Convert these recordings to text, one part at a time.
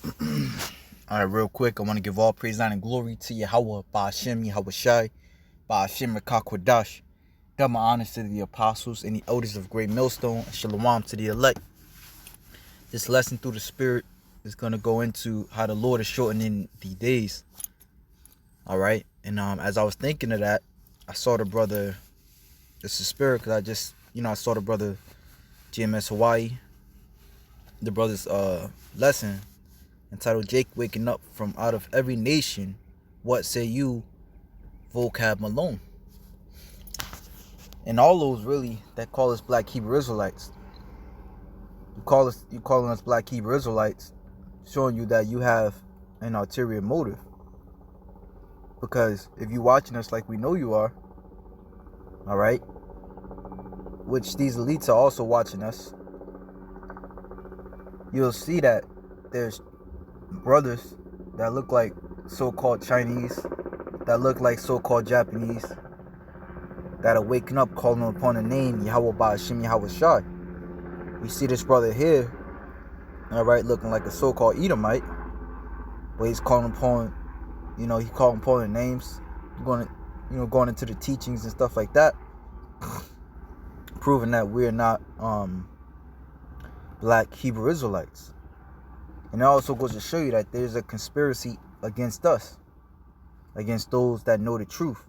Alright, real quick, I want to give all praise, honor, and glory to Yahweh, Ba'ashem, Yahweh Shai, Ba'ashem, Rakakwadash. Double honors to the apostles and the elders of Great Millstone, and Shalom to the elect. This lesson through the Spirit is going to go into how the Lord is shortening the days. Alright, and as I was thinking of that, I saw the brother, this is Spirit, because I saw the brother GMS Hawaii, the brother's lesson entitled Jake Waking Up from Out of Every Nation, What Say You, Vocab Malone. And all those really that call us Black Hebrew Israelites. You calling us Black Hebrew Israelites, showing you that you have an ulterior motive. Because if you're watching us like we know you are, alright, which these elites are also watching us, you'll see that there's brothers that look like so-called Chinese, that look like so-called Japanese, that are waking up calling upon the name Yahweh Ba'ashem Yahweh Shai. We see this brother here, alright, looking like a so-called Edomite, but he's calling upon, he's calling upon the names, going into the teachings and stuff like that, proving that we're not Black Hebrew Israelites. And it also goes to show you that there's a conspiracy against us, against those that know the truth.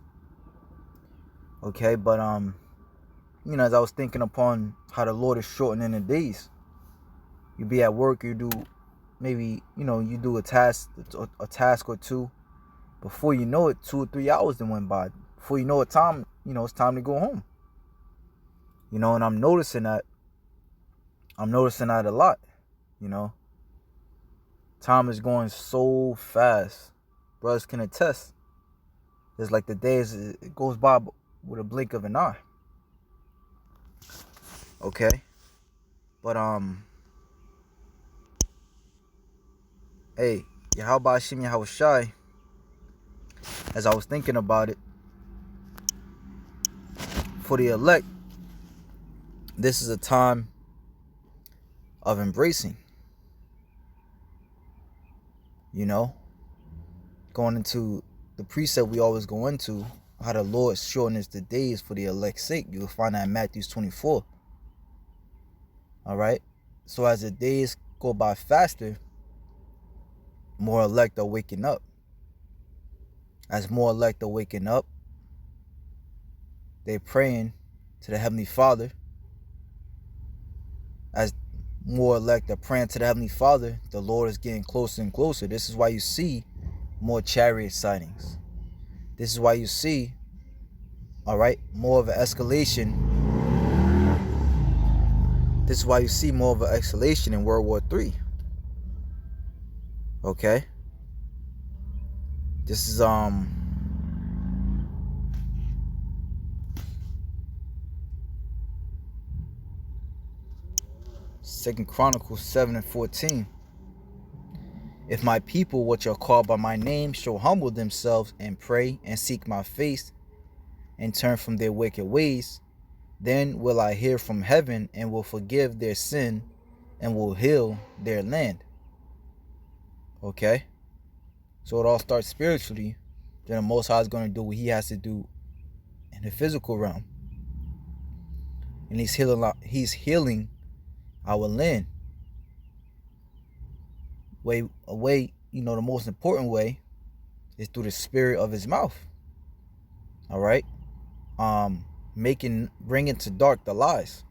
Okay, but as I was thinking upon how the Lord is shortening the days, you be at work, you do maybe, you do a task or two. Before you know it, 2 or 3 hours then went by. Before you know it, it's time to go home. And I'm noticing that a lot. Time is going so fast. Brothers can attest. It's like the days, it goes by with a blink of an eye. Okay? But, hey, Yahweh Hashem Yahweh Shai, as I was thinking about it, for the elect, this is a time of embracing. Going into the precept we always go into, how the Lord shortens the days for the elect's sake. You'll find that in Matthew 24. Alright? So as the days go by faster, more elect are waking up. As more elect are waking up, they're praying to the Heavenly Father. As more elect are praying to the Heavenly Father, the Lord is getting closer and closer. This is why you see more chariot sightings. This is why you see, more of an escalation. This is why you see more of an escalation in World War III. Okay? This is, Second Chronicles 7:14. If my people, which are called by my name, shall humble themselves and pray and seek my face and turn from their wicked ways, then will I hear from heaven and will forgive their sin and will heal their land. Okay? So it all starts spiritually. Then the Most High is going to do what he has to do in the physical realm. And he's healing our land. The most important way is through the spirit of his mouth. Alright? Bringing to dark the lies.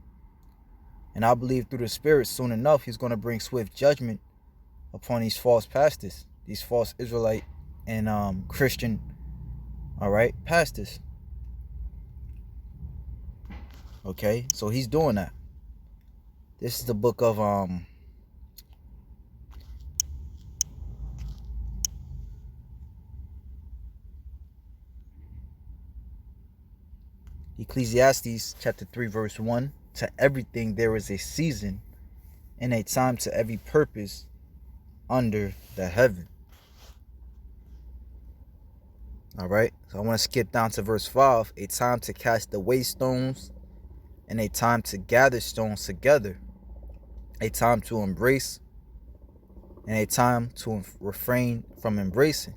And I believe through the spirit, soon enough, he's going to bring swift judgment upon these false pastors, these false Israelite and Christian, pastors. Okay? So he's doing that. This is the book of Ecclesiastes chapter 3 verse 1. To everything there is a season and a time to every purpose under the heaven. Alright, so I want to skip down to verse 5. A time to cast away stones and a time to gather stones together. A time to embrace and a time to refrain from embracing.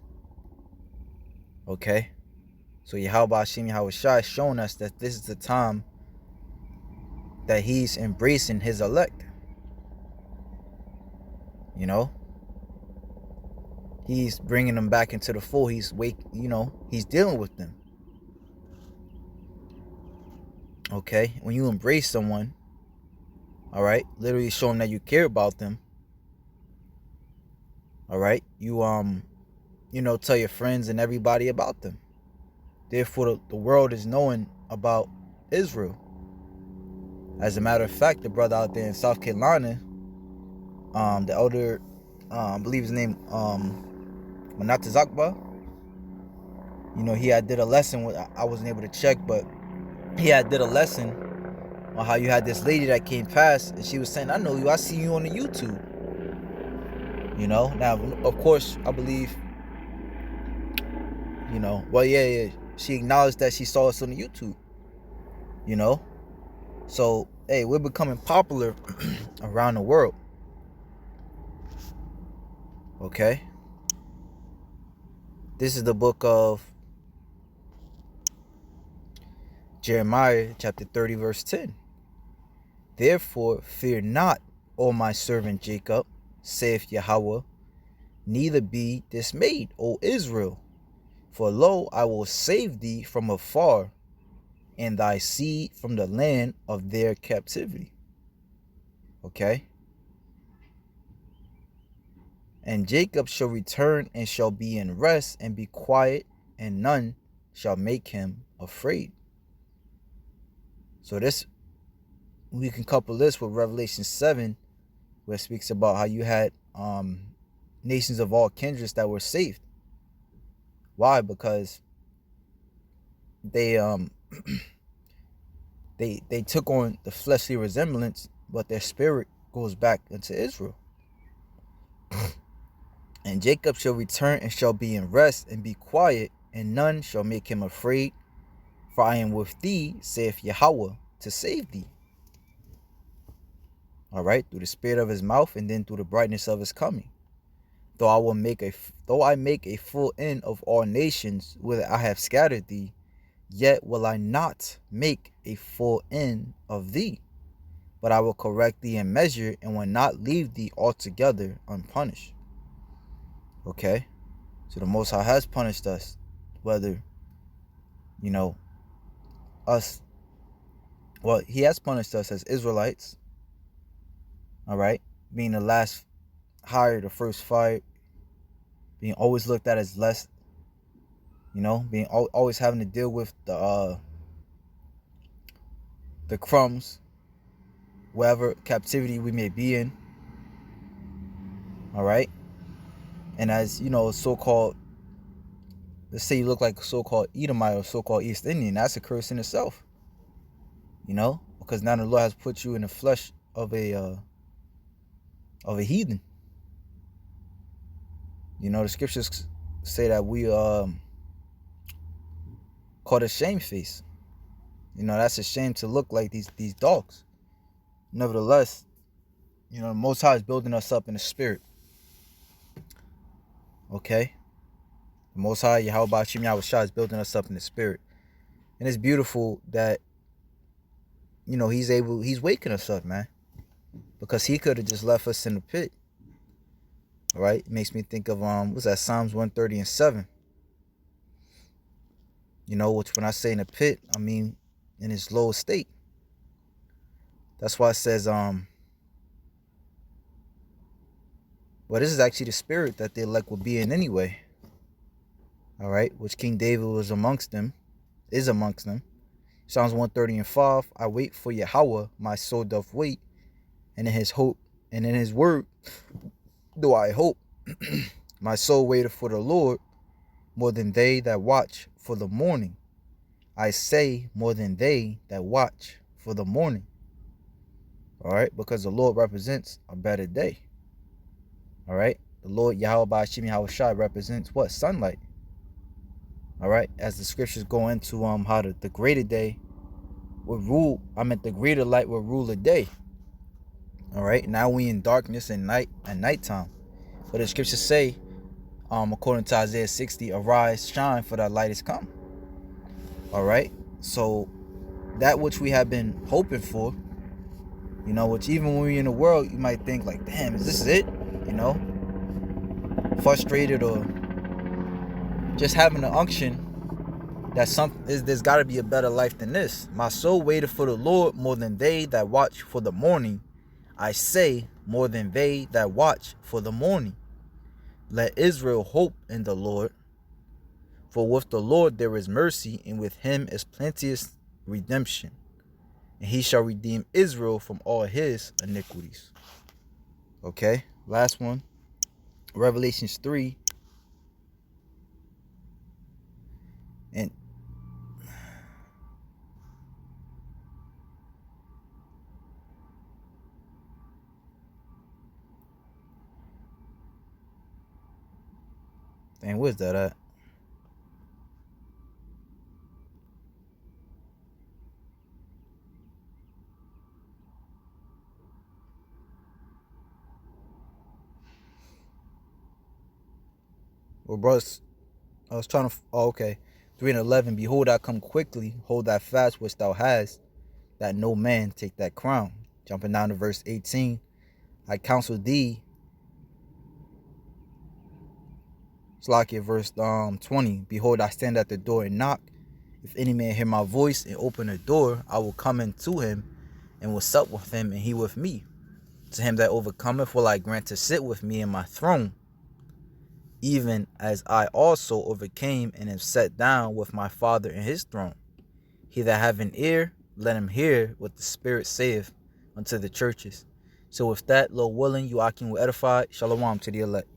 Okay? So Yahweh Hashem Yahweh Shai is showing us that this is the time that he's embracing his elect. You know? He's bringing them back into the fold. He's he's dealing with them. Okay? When you embrace someone, all right, literally show them that you care about them. All right? You tell your friends and everybody about them. Therefore, the world is knowing about Israel. As a matter of fact, the brother out there in South Carolina, the elder, I believe his name, Manata Zakba, he had did a lesson with, I wasn't able to check, but he had did a lesson on how you had this lady that came past, and she was saying, I know you, I see you on the YouTube. Now, of course, I believe, she acknowledged that she saw us on the YouTube. So, hey, we're becoming popular around the world. Okay? This is the book of Jeremiah, chapter 30, verse 10. Therefore, fear not, O my servant Jacob, saith Yahweh, neither be dismayed, O Israel. For lo, I will save thee from afar, and thy seed from the land of their captivity. Okay? And Jacob shall return and shall be in rest and be quiet, and none shall make him afraid. So we can couple this with Revelation 7, where it speaks about how you had nations of all kindreds that were saved. Why? Because they they took on the fleshly resemblance, but their spirit goes back into Israel. And Jacob shall return and shall be in rest and be quiet, and none shall make him afraid. For I am with thee, saith Yahweh, to save thee. All right, through the spirit of his mouth, and then through the brightness of his coming. Though I make a full end of all nations, whither I have scattered thee, yet will I not make a full end of thee, but I will correct thee in measure, and will not leave thee altogether unpunished. Okay, so the Most High has punished us, whether he has punished us as Israelites. All right, being the last hired, the first fired, being always looked at as less, being always having to deal with the crumbs, wherever captivity we may be in. All right, and as so-called, let's say you look like a so-called Edomite or so-called East Indian, that's a curse in itself. Because now the Lord has put you in the flesh of a heathen. The scriptures say that we called a shamefaced. That's a shame to look like these dogs. Nevertheless, the Most High is building us up in the spirit. Okay? The Most High, Yahweh Hashem Yahweh Shai, is building us up in the spirit. And it's beautiful that, he's waking us up, man. Because he could have just left us in the pit. All right? It makes me think of, what's that, Psalms 130 and 7. Which when I say in the pit, I mean in his low state. That's why it says, well, this is actually the spirit that the elect will be in anyway. All right, which King David was amongst them, is amongst them. Psalms 130 and 5, I wait for Yahweh, my soul doth wait, and in his hope, and in his word do I hope. My soul waiteth for the Lord, more than they that watch for the morning. I say, more than they that watch for the morning. All right, because the Lord represents a better day. All right, the Lord Yahweh Hashem Yahweh Shai represents what? Sunlight. All right, as the scriptures go into how the greater day would rule, the greater light will rule the day. All right, now we in darkness and nighttime. But the scriptures say, according to Isaiah 60, arise, shine, for thy light is come. All right. So that which we have been hoping for, which even when we're in the world, you might think like, damn, is this it? Frustrated or just having an unction that there's got to be a better life than this. My soul waited for the Lord more than they that watch for the morning. I say, more than they that watch for the morning. Let Israel hope in the Lord. For with the Lord there is mercy, and with him is plenteous redemption. And he shall redeem Israel from all his iniquities. Okay, last one. Revelations 3. And dang, where's that at? Well, brothers, I was trying to. Oh, okay. 3:11. Behold, I come quickly. Hold that fast which thou hast, that no man take that crown. Jumping down to verse 18. I counsel thee. It's like it, verse 20. Behold, I stand at the door and knock. If any man hear my voice and open the door, I will come into him and will sup with him and he with me. To him that overcometh will I grant to sit with me in my throne, even as I also overcame and am set down with my Father in his throne. He that have an ear, let him hear what the Spirit saith unto the churches. So with that, Lord willing, you Akim will edify. Shalom to the elect.